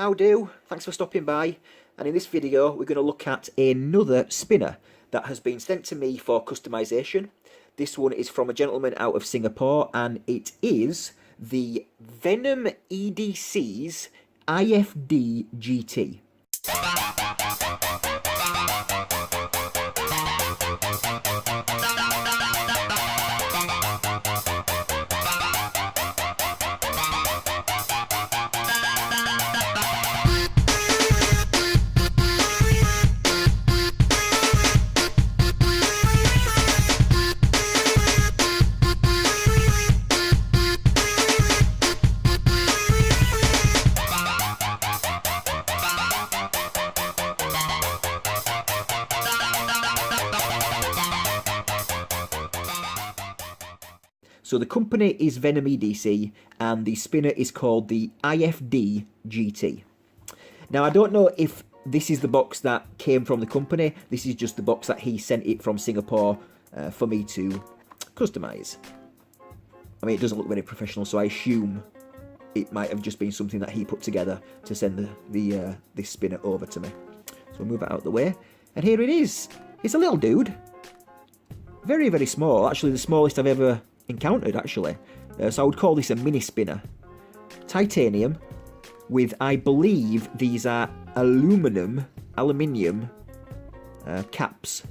how do? Thanks for stopping by, and in this video we're going to look at another spinner that has been sent to me for customization. This one is from a gentleman out of Singapore, and it is the VenomEDC's iFDGT. So the company is VenomEDC and the spinner is called the iFDGT. Now I don't know if this is the box that came from the company. This is just the box that he sent it from Singapore for me to customize. I mean, it doesn't look very professional, so I assume it might have just been something that he put together to send this spinner over to me. So we'll move it out of the way. And here it is. It's a little dude. Very, very small. Actually, the smallest I've ever encountered, actually. So I would call this a mini spinner. Titanium with, I believe these are aluminium caps.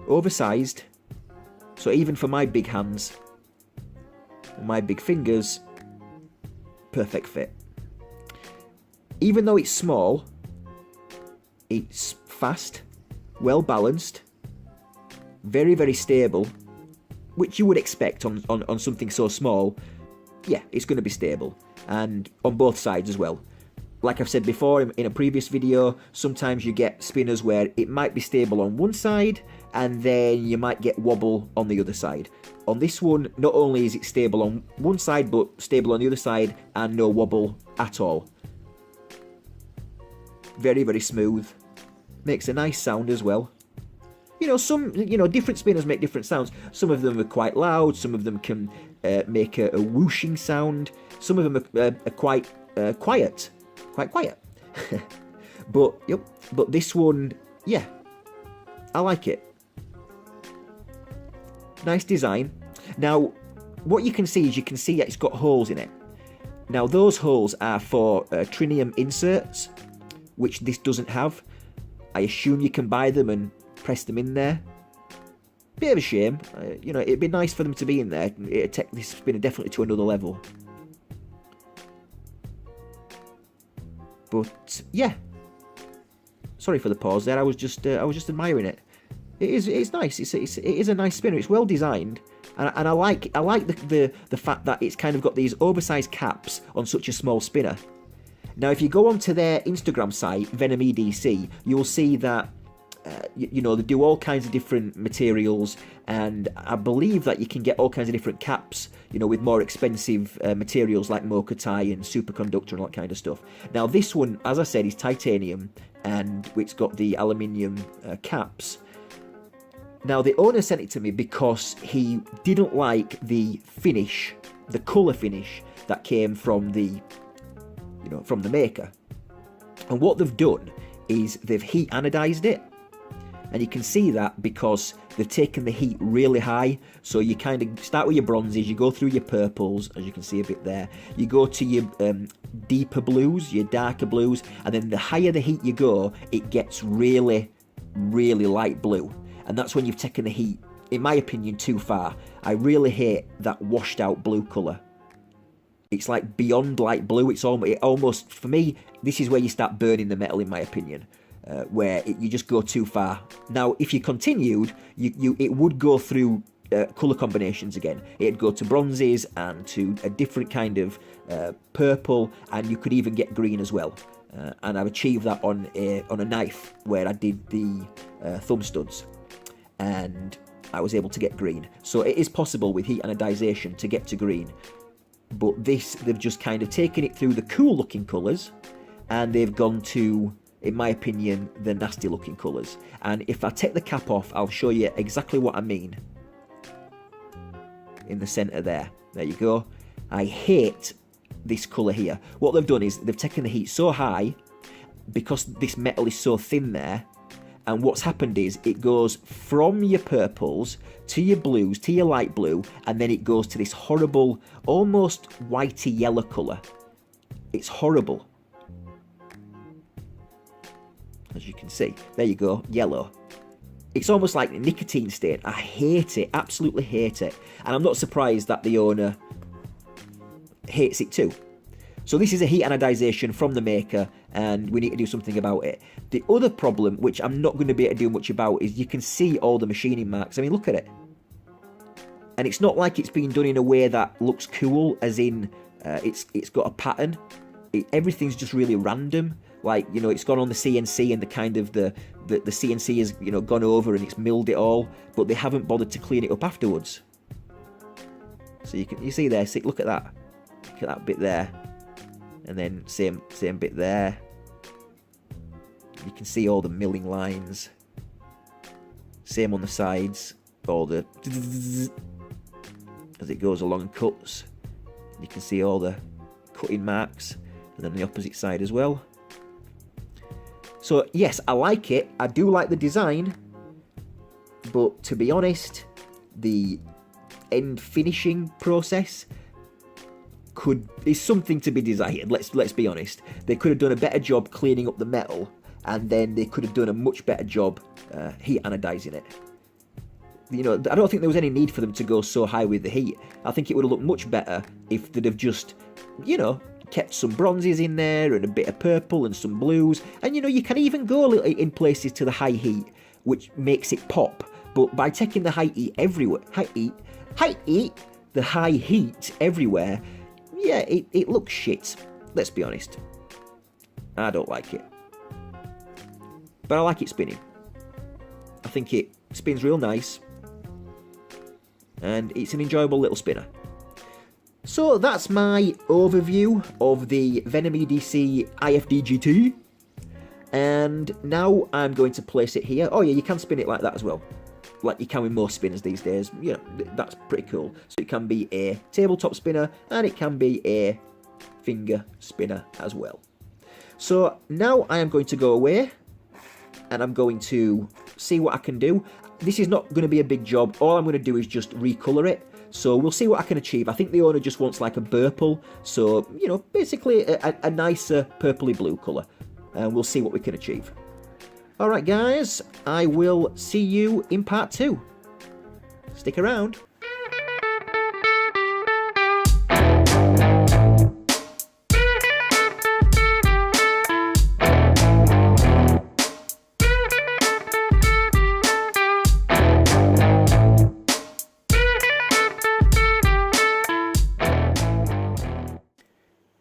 Oversized, so even for my big hands and my big fingers, perfect fit. Even though it's small, it's fast, well balanced, very, very stable, which you would expect on something so small. Yeah, it's going to be stable, and on both sides as well. Like I've said before in a previous video, sometimes you get spinners where it might be stable on one side, and then you might get wobble on the other side. On this one, not only is it stable on one side, but stable on the other side, and no wobble at all. Very, very smooth. Makes a nice sound as well. You know, different spinners make different sounds. Some of them are quite loud, some of them can make a whooshing sound, some of them are quite quiet. But this one, yeah, I like it. Nice design. Now, what you can see is that it's got holes in it. Now, those holes are for trinium inserts, which this doesn't have. I assume you can buy them and press them in there. Bit of a shame. You know, it'd be nice for them to be in there. It'd take this spinner definitely to another level. But yeah, sorry for the pause there. I was just admiring it. It's nice. It is a nice spinner. It's well designed, and I like the fact that it's kind of got these oversized caps on such a small spinner. Now, if you go onto their Instagram site, VenomEDC, you'll see that you know, they do all kinds of different materials, and I believe that you can get all kinds of different caps, you know, with more expensive materials like Mokatai and superconductor and all that kind of stuff. Now this one, as I said, is titanium, and it's got the aluminium caps. Now the owner sent it to me because he didn't like the finish, the colour finish that came from the, you know, from the maker. And what they've done is they've heat anodized it. And you can see that because they've taken the heat really high. So you kind of start with your bronzes, you go through your purples, as you can see a bit there. You go to your deeper blues, your darker blues, and then the higher the heat you go, it gets really, really light blue. And that's when you've taken the heat, in my opinion, too far. I really hate that washed out blue colour. It's like beyond light blue. It almost, for me, this is where you start burning the metal, in my opinion. Where you just go too far. Now, if you continued, it would go through colour combinations again. It'd go to bronzes and to a different kind of purple, and you could even get green as well. And I've achieved that on a knife where I did the thumb studs, and I was able to get green. So it is possible with heat anodization to get to green. But this, they've just kind of taken it through the cool looking colours, and they've gone to, in my opinion, the nasty looking colours. And if I take the cap off, I'll show you exactly what I mean. In the centre there. There you go. I hate this colour here. What they've done is they've taken the heat so high, because this metal is so thin there, and what's happened is it goes from your purples to your blues, to your light blue, and then it goes to this horrible, almost whitey yellow colour. It's horrible. As you can see, there you go, yellow. It's almost like a nicotine stain. I hate it, absolutely hate it. And I'm not surprised that the owner hates it too. So this is a heat anodization from the maker, and we need to do something about it. The other problem, which I'm not going to be able to do much about, is you can see all the machining marks. I mean, look at it. And it's not like it's been done in a way that looks cool, as in it's got a pattern. Everything's just really random. Like, you know, it's gone on the CNC, and the kind of the CNC has, you know, gone over and it's milled it all, but they haven't bothered to clean it up afterwards. So you see there, see, look at that. Look at that bit there. And then same bit there. You can see all the milling lines. Same on the sides. All the as it goes along and cuts. You can see all the cutting marks. And then the opposite side as well. So yes, I like it. I do like the design. But to be honest, the end finishing process is something to be desired. Let's be honest. They could have done a better job cleaning up the metal, and then they could have done a much better job heat anodizing it. You know, I don't think there was any need for them to go so high with the heat. I think it would have looked much better if they'd have just, you know, kept some bronzes in there and a bit of purple and some blues. And you know, you can even go in places to the high heat, which makes it pop. But by taking the high heat everywhere, the high heat everywhere, yeah, it looks shit. Let's be honest. I don't like it. But I like it spinning. I think it spins real nice. And it's an enjoyable little spinner. So that's my overview of the VenomEDC iFDGT. And now I'm going to place it here. Oh yeah, you can spin it like that as well. Like you can with most spinners these days. You know, that's pretty cool. So it can be a tabletop spinner, and it can be a finger spinner as well. So now I am going to go away, and I'm going to see what I can do. This is not going to be a big job. All I'm going to do is just recolor it. So we'll see what I can achieve. I think the owner just wants like a purple. So, you know, basically a nicer purpley blue colour. And we'll see what we can achieve. Alright guys, I will see you in part 2. Stick around.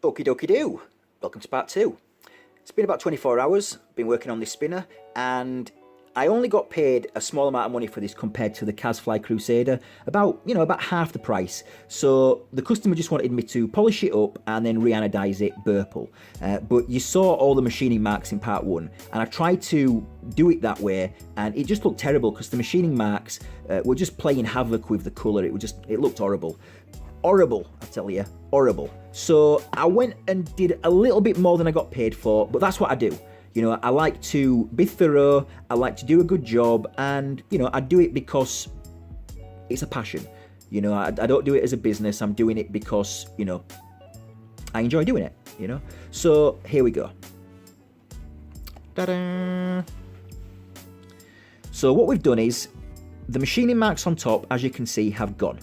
Okie dokie do. Welcome to part 2. It's been about 24 hours, been working on this spinner, and I only got paid a small amount of money for this compared to the Casfly Crusader, about half the price. So the customer just wanted me to polish it up and then re-anodize it purple. But you saw all the machining marks in part 1, and I tried to do it that way, and it just looked terrible because the machining marks were just playing havoc with the colour. It looked horrible. Horrible, I tell you, horrible. So I went and did a little bit more than I got paid for, but that's what I do. You know, I like to be thorough, I like to do a good job, and, you know, I do it because it's a passion. You know, I don't do it as a business, I'm doing it because, you know, I enjoy doing it, you know. So here we go. Ta-da! So what we've done is, the machining marks on top, as you can see, have gone.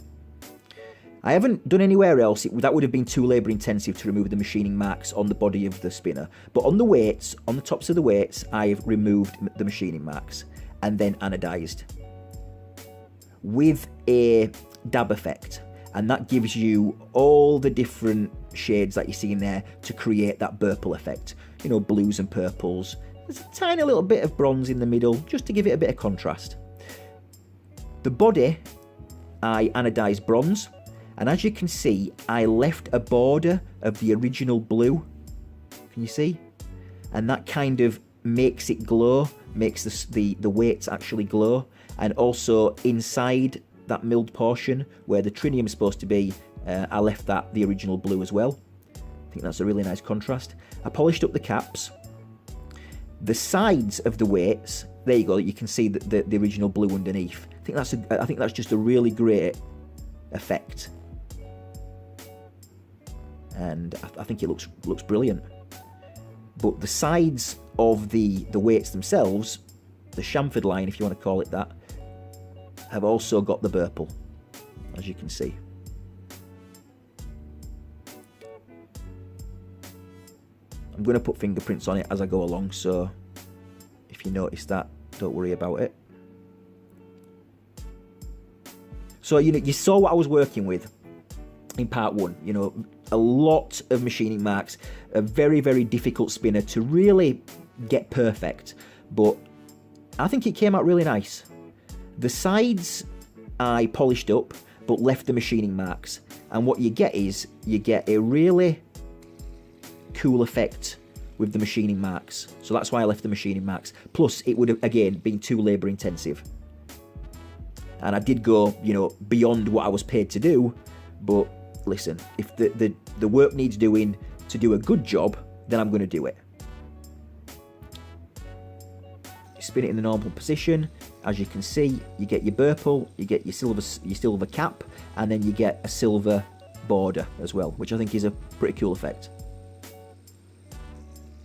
I haven't done anywhere else. That would have been too labour intensive to remove the machining marks on the body of the spinner. But on the weights, on the tops of the weights, I've removed the machining marks and then anodized with a dab effect. And that gives you all the different shades that you see in there to create that purple effect. You know, blues and purples. There's a tiny little bit of bronze in the middle just to give it a bit of contrast. The body, I anodized bronze. And as you can see, I left a border of the original blue. Can you see? And that kind of makes it glow, makes the weights actually glow. And also inside that milled portion where the trinium is supposed to be, I left the original blue as well. I think that's a really nice contrast. I polished up the caps. The sides of the weights, there you go, you can see the original blue underneath. I think that's just a really great effect. And I think it looks brilliant. But the sides of the weights themselves, the chamfered line, if you want to call it that, have also got the burple, as you can see. I'm going to put fingerprints on it as I go along, so if you notice that, don't worry about it. So you saw what I was working with in part one. A lot of machining marks, a very, very difficult spinner to really get perfect, but I think it came out really nice. The sides I polished up but left the machining marks, and what you get is you get a really cool effect with the machining marks. So that's why I left the machining marks. Plus it would have again been too labor intensive, and I did go beyond what I was paid to do. But listen, if the work needs doing to do a good job, then I'm going to do it. You spin it in the normal position. As you can see, you get your burple, you get your silver cap, and then you get a silver border as well, which I think is a pretty cool effect.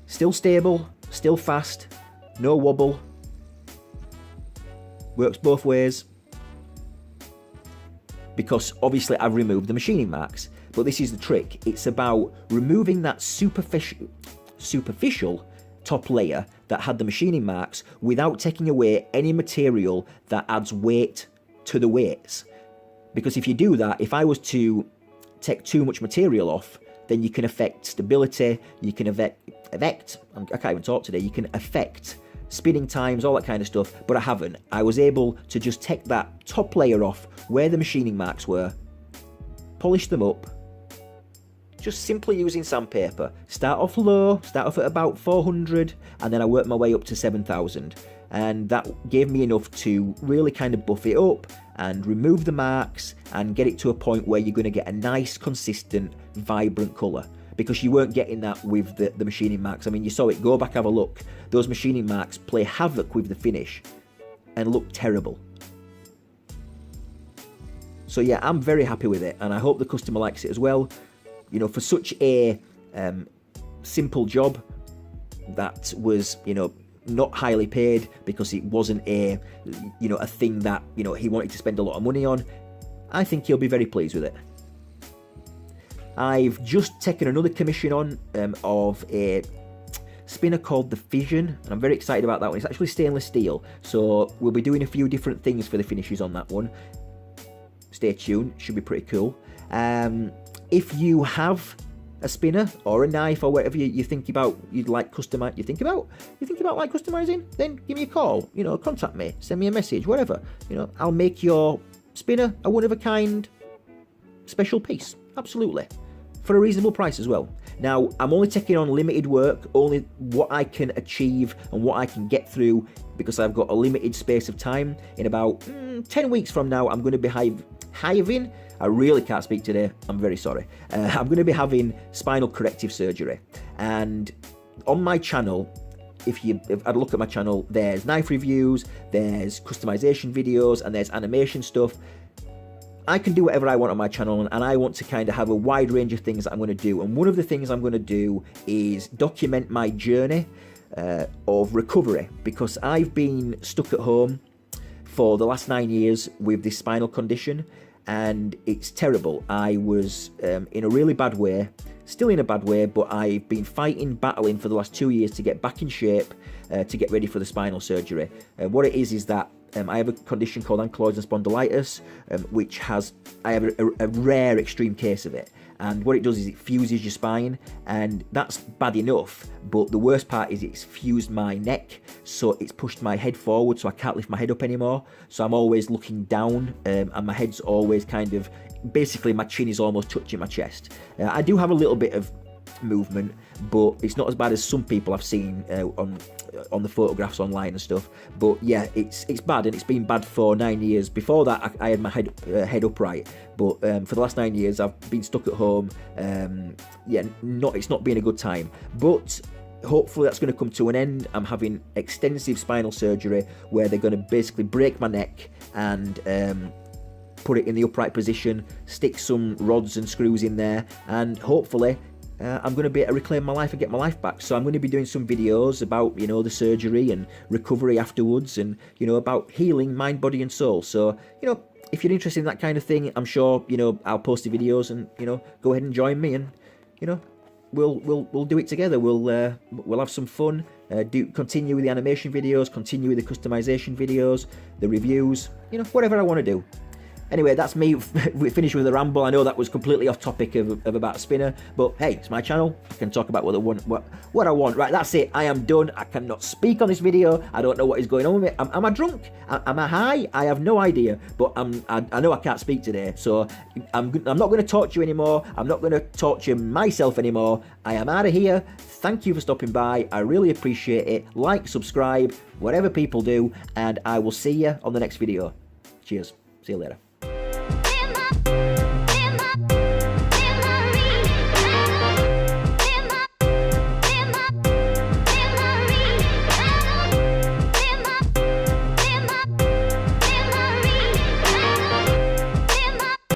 Still stable, still fast, no wobble. Works both ways. Because obviously I've removed the machining marks, but this is the trick. It's about removing that superficial top layer that had the machining marks without taking away any material that adds weight to the weights. Because if you do that, if I was to take too much material off, then you can affect stability, you can affect, I can't even talk today, you can affect spinning times, all that kind of stuff, but I haven't. I was able to just take that top layer off where the machining marks were, polish them up, just simply using sandpaper. Start off low, start off at about 400, and then I work my way up to 7,000. And that gave me enough to really kind of buff it up and remove the marks and get it to a point where you're going to get a nice, consistent, vibrant colour. Because you weren't getting that with the machining marks. I mean, you saw it, go back, have a look. Those machining marks play havoc with the finish and look terrible. So yeah, I'm very happy with it, and I hope the customer likes it as well. For such a simple job that was, not highly paid, because it wasn't a thing that, he wanted to spend a lot of money on, I think he'll be very pleased with it. I've just taken another commission on of a spinner called the Fission, and I'm very excited about that one. It's actually stainless steel, so we'll be doing a few different things for the finishes on that one. Stay tuned, should be pretty cool. If you have a spinner or a knife or whatever you think about, you'd like customize, you think about like customizing, then give me a call, contact me, send me a message, whatever. I'll make your spinner a one-of-a-kind special piece, absolutely, for a reasonable price as well. Now, I'm only taking on limited work, only what I can achieve and what I can get through, because I've got a limited space of time. In about 10 weeks from now, I'm going to be having, I really can't speak today, I'm very sorry. I'm going to be having spinal corrective surgery. And on my channel, if I'd look at my channel, there's knife reviews, there's customization videos, and there's animation stuff. I can do whatever I want on my channel, and I want to kind of have a wide range of things that I'm going to do. And one of the things I'm going to do is document my journey of recovery, because I've been stuck at home for the last 9 years with this spinal condition, and it's terrible. I was in a really bad way, still in a bad way, but I've been battling for the last 2 years to get back in shape to get ready for the spinal surgery. What it is that I have a condition called ankylosing spondylitis, which I have a rare extreme case of it. And what it does is it fuses your spine, and that's bad enough, but the worst part is it's fused my neck, so it's pushed my head forward, so I can't lift my head up anymore. So I'm always looking down, and my head's always kind of, basically my chin is almost touching my chest. I do have a little bit of movement, but it's not as bad as some people I've seen on the photographs online and stuff. But yeah, it's bad, and it's been bad for 9 years. Before that, I had my head upright, but for the last 9 years I've been stuck at home. Yeah, it's not been a good time, but hopefully that's going to come to an end. I'm having extensive spinal surgery where they're going to basically break my neck and put it in the upright position, stick some rods and screws in there, and hopefully I'm going to be able to reclaim my life and get my life back. So I'm going to be doing some videos about, the surgery and recovery afterwards, and, about healing mind, body and soul. So, if you're interested in that kind of thing, I'm sure, I'll post the videos, and, go ahead and join me, and, we'll do it together. We'll have some fun, continue with the animation videos, continue with the customization videos, the reviews, whatever I want to do. Anyway, that's me finished with a ramble. I know that was completely off topic of about a spinner, but hey, it's my channel. I can talk about what I want. Right, that's it. I am done. I cannot speak on this video. I don't know what is going on with it. Am I drunk? Am I high? I have no idea, but I know I can't speak today, so I'm not going to torture you anymore. I'm not going to torture myself anymore. I am out of here. Thank you for stopping by. I really appreciate it. Like, subscribe, whatever people do, and I will see you on the next video. Cheers. See you later.